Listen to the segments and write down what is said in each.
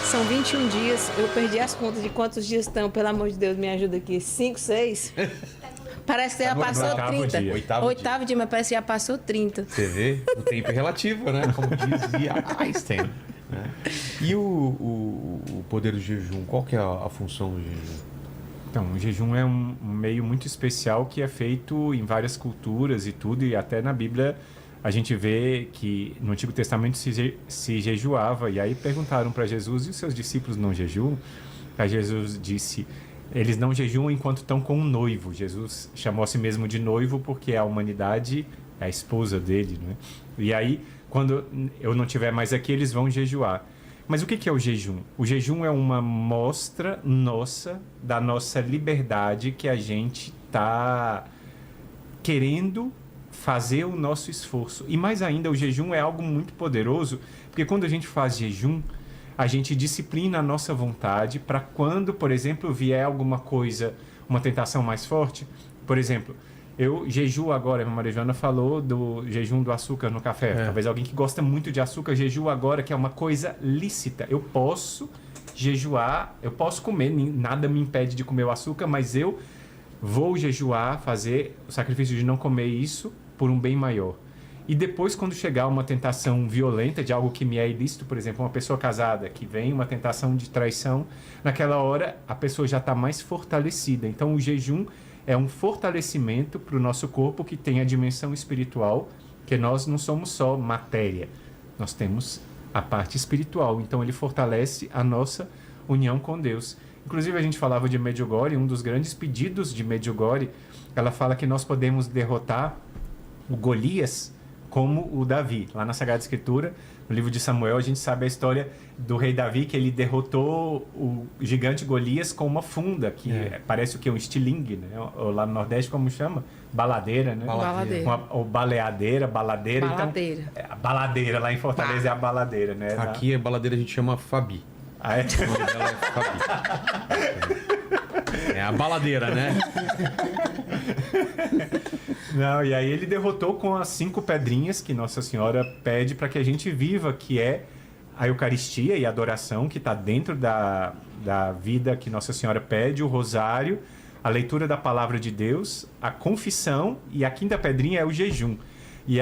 São 21 dias, eu perdi as contas de quantos dias estão, pelo amor de Deus, me ajuda aqui. 5, 6? Parece que já passou 30. Oitavo dia, mas parece que já passou 30. Você vê? O tempo é relativo, né? Como dizia Einstein. Né? E o poder do jejum, qual que é a função do jejum? Então, o jejum é um meio muito especial que é feito em várias culturas e tudo, e até na Bíblia a gente vê que no Antigo Testamento se jejuava, e aí perguntaram para Jesus, e os seus discípulos não jejuam? Aí Jesus disse, eles não jejuam enquanto estão com um noivo. Jesus chamou a si mesmo de noivo porque a humanidade é a esposa dele, né? E aí, quando eu não estiver mais aqui, eles vão jejuar. Mas o que é o jejum? O jejum é uma mostra nossa, da nossa liberdade, que a gente está querendo fazer o nosso esforço. E mais ainda, o jejum é algo muito poderoso, porque quando a gente faz jejum, a gente disciplina a nossa vontade para quando, por exemplo, vier alguma coisa, uma tentação mais forte. Por exemplo, eu jejuo agora, a Maria Joana falou do jejum do açúcar no café. Talvez alguém que gosta muito de açúcar jejua agora, que é uma coisa lícita. Eu posso jejuar, eu posso comer, nada me impede de comer o açúcar, mas eu vou jejuar, fazer o sacrifício de não comer isso por um bem maior. E depois, quando chegar uma tentação violenta de algo que me é ilícito, por exemplo, uma pessoa casada, que vem uma tentação de traição, naquela hora a pessoa já está mais fortalecida. Então, o jejum é um fortalecimento para o nosso corpo que tem a dimensão espiritual, que nós não somos só matéria, nós temos a parte espiritual. Então, ele fortalece a nossa união com Deus. Inclusive, a gente falava de Medjugorje, um dos grandes pedidos de Medjugorje, ela fala que nós podemos derrotar o Golias como o Davi. Lá na Sagrada Escritura, no livro de Samuel, a gente sabe a história do rei Davi, que ele derrotou o gigante Golias com uma funda, que parece o que? Um estilingue, né? Ou lá no Nordeste, como chama? Baladeira, né? Baladeira. Ou baladeira. Baladeira. Então, a baladeira, lá em Fortaleza é a baladeira, né? Aqui a baladeira a gente chama Fabi. Ah, é? O nome dela é Fabi. É a baladeira, né? Não, e aí ele derrotou com as 5 pedrinhas que Nossa Senhora pede para que a gente viva, que é a Eucaristia e a adoração, que está dentro da vida que Nossa Senhora pede, o rosário, a leitura da Palavra de Deus, a confissão, e a 5ª pedrinha é o jejum. E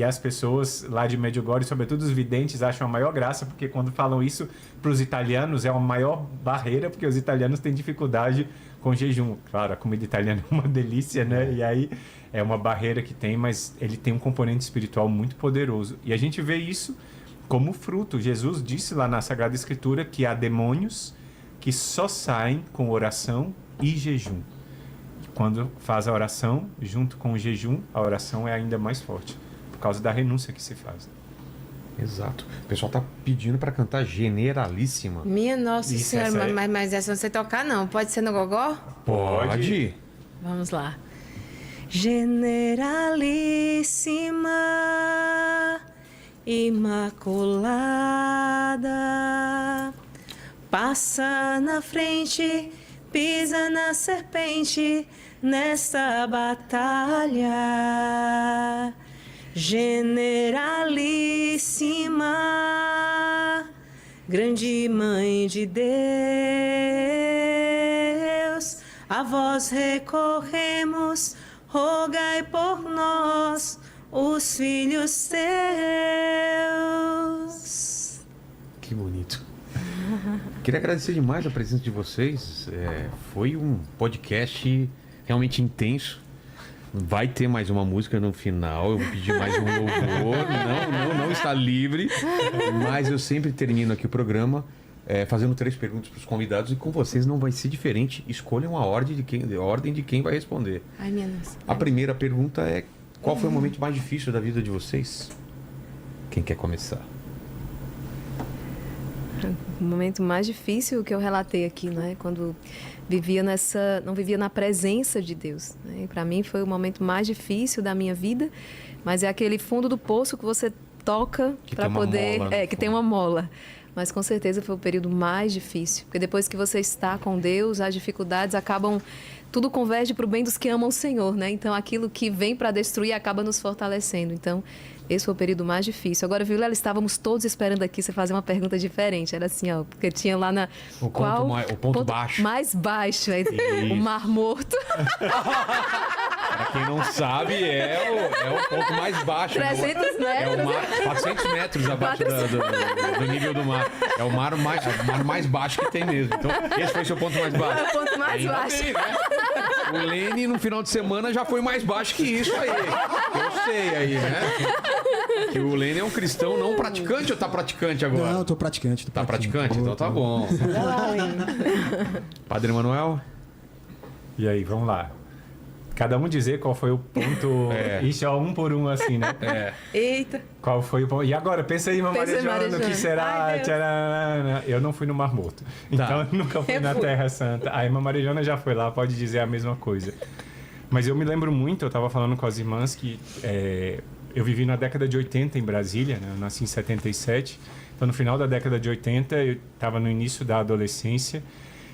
as pessoas lá de Medjugorje, sobretudo os videntes, acham a maior graça, porque quando falam isso para os italianos é uma maior barreira, porque os italianos têm dificuldade com jejum. Claro, a comida italiana é uma delícia, né? E aí é uma barreira que tem, mas ele tem um componente espiritual muito poderoso. E a gente vê isso como fruto. Jesus disse lá na Sagrada Escritura que há demônios que só saem com oração e jejum. Quando faz a oração, junto com o jejum, a oração é ainda mais forte, por causa da renúncia que se faz. Exato. O pessoal tá pedindo para cantar Generalíssima. Minha Nossa Isso, Senhora, essa é... mas essa não sei tocar não. Pode ser no gogó? Pode. Vamos lá. Generalíssima, Imaculada, passa na frente, pisa na serpente, nesta batalha. Generalíssima, grande Mãe de Deus, a vós recorremos, rogai por nós, os filhos seus. Que bonito. Queria agradecer demais a presença de vocês. Foi um podcast realmente intenso. Vai ter mais uma música no final. Eu vou pedir mais um louvor. Não está livre. Mas eu sempre termino aqui o programa fazendo 3 perguntas para os convidados. E com vocês não vai ser diferente. Escolham a ordem de quem vai responder. Ai, minha nossa. A primeira pergunta é: qual foi o momento mais difícil da vida de vocês? Quem quer começar? O momento mais difícil que eu relatei aqui, né? Quando não vivia na presença de Deus, né? Para mim foi o momento mais difícil da minha vida, mas é aquele fundo do poço que você toca para poder, que tem uma mola. Mas com certeza foi o período mais difícil, porque depois que você está com Deus, as dificuldades acabam, tudo converge para o bem dos que amam o Senhor, né? Então aquilo que vem para destruir acaba nos fortalecendo. Então Esse foi o período mais difícil. Agora, Vilela, estávamos todos esperando aqui você fazer uma pergunta diferente. Era assim, ó, porque tinha lá na... O ponto baixo. Mais baixo, o Mar Morto. Pra quem não sabe, é o ponto mais baixo. 300 metros. É o mar 400 metros abaixo do nível do mar. É o mar mais baixo que tem mesmo. Então, esse foi o seu ponto mais baixo. É o ponto mais baixo. Bem, né? O Lene, no final de semana, já foi mais baixo que isso aí. Eu sei aí, né? Que o Lene é um cristão não praticante ou tá praticante agora? Não, eu tô praticante. Tá praticante? Então tá bom. Padre Manuel? E aí, vamos lá. Cada um dizer qual foi o ponto. Isso é um por um, assim, né? Eita. Qual foi o ponto. E agora, pensa aí, Maria Joana, o que será? Ai, Tchararana. Eu não fui no Mar Morto. Então, eu nunca fui na Terra Santa. Aí, Maria Joana já foi lá, pode dizer a mesma coisa. Mas eu me lembro muito, eu estava falando com as irmãs que eu vivi na década de 80 em Brasília, né? Eu nasci em 77. Então, no final da década de 80, eu estava no início da adolescência.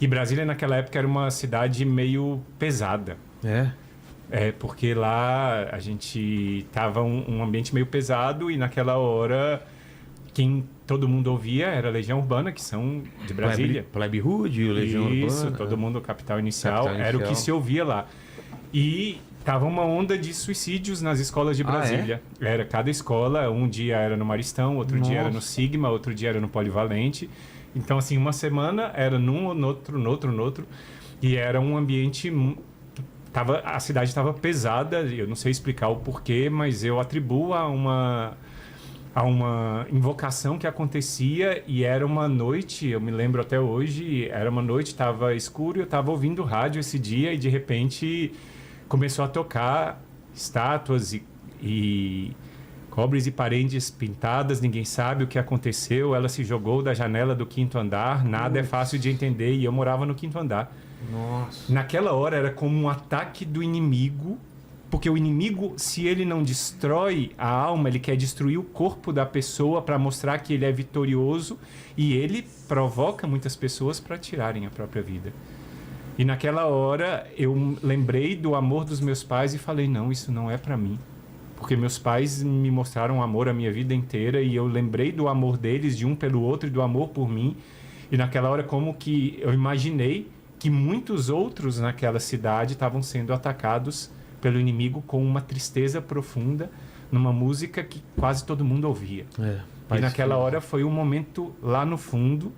E Brasília, naquela época, era uma cidade meio pesada. Porque lá a gente tava um ambiente meio pesado e naquela hora quem todo mundo ouvia era a Legião Urbana, que são de Brasília. Plebe Hood, Legião Urbana. Isso, todo mundo, Capital Inicial, era o que se ouvia lá. E tava uma onda de suicídios nas escolas de Brasília. Era cada escola, um dia era no Maristão, outro dia era no Sigma, outro dia era no Polivalente. Então, assim, uma semana era no outro. E era um ambiente... A cidade estava pesada, eu não sei explicar o porquê, mas eu atribuo a uma invocação que acontecia e era uma noite, eu me lembro até hoje, era uma noite, estava escuro e eu estava ouvindo rádio esse dia e de repente começou a tocar estátuas e cobres e paredes pintadas, ninguém sabe o que aconteceu, ela se jogou da janela do 5º andar, nada é fácil de entender e eu morava no 5º andar. Nossa. Naquela hora era como um ataque do inimigo, porque o inimigo, se ele não destrói a alma, ele quer destruir o corpo da pessoa para mostrar que ele é vitorioso e ele provoca muitas pessoas para tirarem a própria vida. E naquela hora eu lembrei do amor dos meus pais e falei, não, isso não é para mim. Porque meus pais me mostraram amor a minha vida inteira e eu lembrei do amor deles, de um pelo outro e do amor por mim. E naquela hora como que eu imaginei que muitos outros naquela cidade estavam sendo atacados pelo inimigo com uma tristeza profunda, numa música que quase todo mundo ouvia. E naquela hora foi um momento lá no fundo,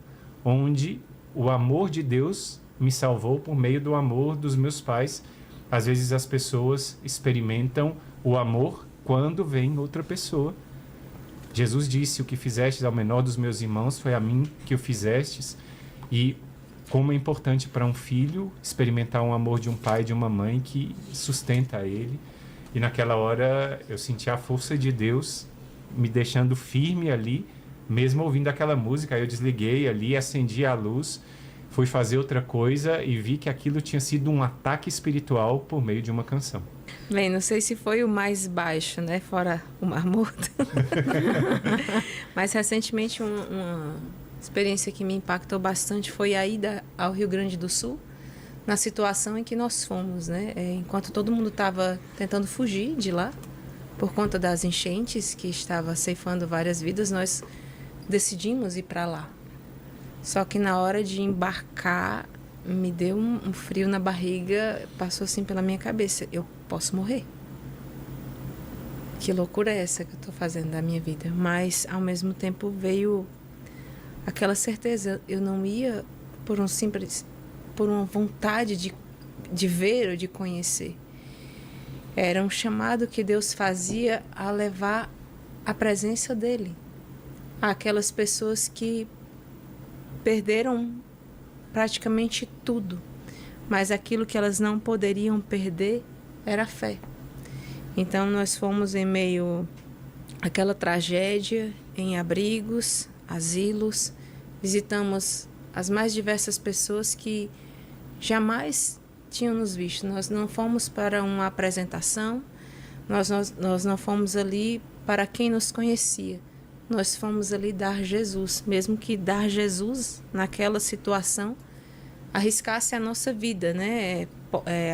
onde o amor de Deus me salvou por meio do amor dos meus pais. Às vezes as pessoas experimentam o amor quando vem outra pessoa. Jesus disse, o que fizestes ao menor dos meus irmãos foi a mim que o fizestes. E como é importante para um filho experimentar um amor de um pai e de uma mãe que sustenta ele. E naquela hora eu senti a força de Deus me deixando firme ali, mesmo ouvindo aquela música. Aí eu desliguei ali, acendi a luz, fui fazer outra coisa e vi que aquilo tinha sido um ataque espiritual por meio de uma canção. Bem, não sei se foi o mais baixo, né? Fora o Mar Morto. Mas recentemente uma experiência que me impactou bastante foi a ida ao Rio Grande do Sul, na situação em que nós fomos, né? Enquanto todo mundo estava tentando fugir de lá, por conta das enchentes que estava ceifando várias vidas, nós decidimos ir para lá. Só que na hora de embarcar, me deu um frio na barriga, passou assim pela minha cabeça, eu posso morrer. Que loucura é essa que eu estou fazendo da minha vida? Mas, ao mesmo tempo, veio aquela certeza, eu não ia por uma vontade de ver ou de conhecer. Era um chamado que Deus fazia a levar a presença dele àquelas pessoas que perderam praticamente tudo, mas aquilo que elas não poderiam perder era a fé. Então nós fomos em meio àquela tragédia, em abrigos, asilos, visitamos as mais diversas pessoas que jamais tinham nos visto. Nós não fomos para uma apresentação, nós não fomos ali para quem nos conhecia. Nós fomos ali dar Jesus, mesmo que dar Jesus naquela situação arriscasse a nossa vida, né?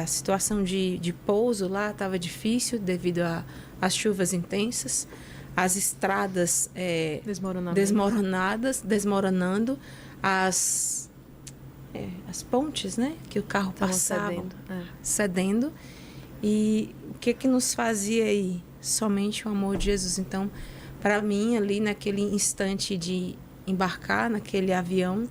A situação de pouso lá estava difícil devido às chuvas intensas. as estradas desmoronando, as pontes, né? Que o carro passava cedendo. E o que nos fazia aí? Somente o amor de Jesus. Então, para mim, ali naquele instante de embarcar naquele avião,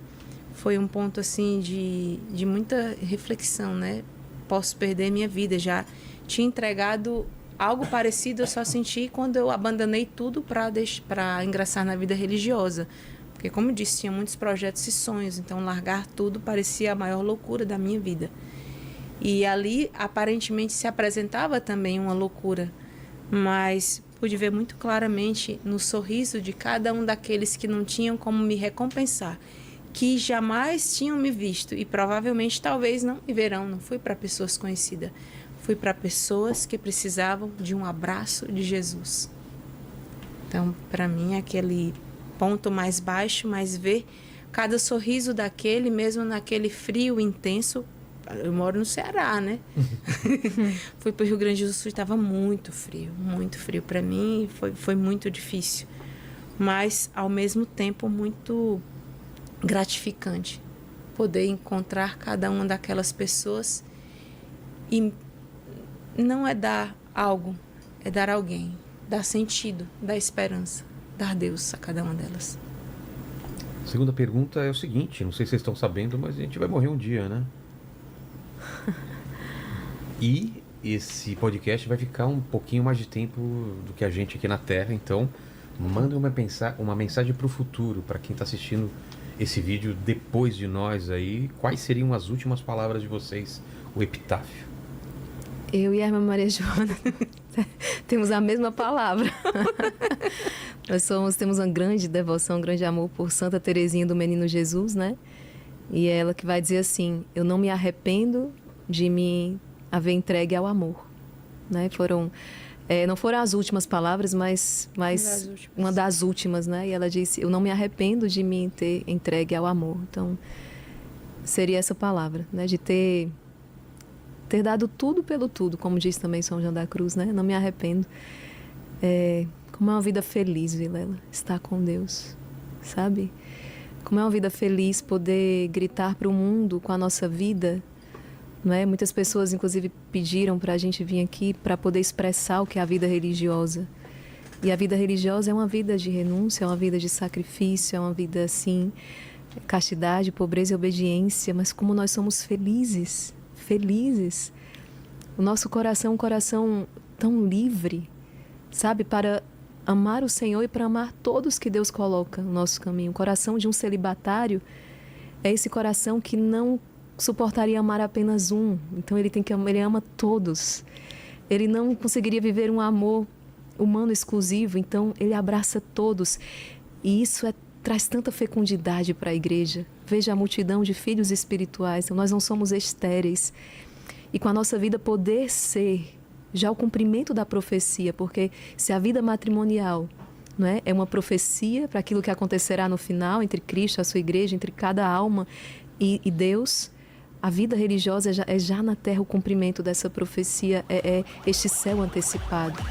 foi um ponto assim de muita reflexão, né? Posso perder minha vida. Já tinha entregado algo parecido, eu só senti quando eu abandonei tudo para ingressar na vida religiosa. Porque, como eu disse, tinha muitos projetos e sonhos, então largar tudo parecia a maior loucura da minha vida. E ali, aparentemente, se apresentava também uma loucura, mas pude ver muito claramente no sorriso de cada um daqueles que não tinham como me recompensar, que jamais tinham me visto e provavelmente talvez não me verão. Não fui para pessoas conhecidas, fui para pessoas que precisavam de um abraço de Jesus. Então, para mim, aquele ponto mais baixo, mas ver cada sorriso daquele, mesmo naquele frio intenso. Eu moro no Ceará, né? Fui para o Rio Grande do Sul, estava muito frio para mim, foi muito difícil, mas ao mesmo tempo muito gratificante poder encontrar cada uma daquelas pessoas e não é dar algo, é dar alguém, dar sentido, dar esperança, dar Deus a cada uma delas. A segunda pergunta é o seguinte, não sei se vocês estão sabendo, mas a gente vai morrer um dia, né? E esse podcast vai ficar um pouquinho mais de tempo do que a gente aqui na Terra, então manda uma mensagem para o futuro, para quem está assistindo esse vídeo depois de nós aí. Quais seriam as últimas palavras de vocês, o epitáfio? Eu e a irmã Maria Joana temos a mesma palavra. Temos uma grande devoção, um grande amor por Santa Teresinha do Menino Jesus, né? E é ela que vai dizer assim: eu não me arrependo de me haver entregue ao amor, né? Não foram as últimas palavras, mas uma das últimas, né? E ela disse: eu não me arrependo de me ter entregue ao amor. Então, seria essa palavra, né? De ter dado tudo pelo tudo, como diz também São João da Cruz, né? Não me arrependo. Como é uma vida feliz, Vilela, estar com Deus, sabe? Como é uma vida feliz poder gritar para o mundo com a nossa vida, não é? Muitas pessoas, inclusive, pediram para a gente vir aqui para poder expressar o que é a vida religiosa. E a vida religiosa é uma vida de renúncia, é uma vida de sacrifício, é uma vida, assim, castidade, pobreza e obediência. Mas como nós somos felizes, felizes. O nosso coração é um coração tão livre, sabe? Para amar o Senhor e para amar todos que Deus coloca no nosso caminho. O coração de um celibatário é esse coração que não suportaria amar apenas um. Então ele ama todos. Ele não conseguiria viver um amor humano exclusivo, então ele abraça todos. E isso traz tanta fecundidade para a igreja. Veja a multidão de filhos espirituais. Então, nós não somos estéreis. E com a nossa vida poder ser já o cumprimento da profecia, porque se a vida matrimonial, não é uma profecia para aquilo que acontecerá no final entre Cristo, a sua igreja, entre cada alma e Deus, a vida religiosa é já na terra o cumprimento dessa profecia, é este céu antecipado.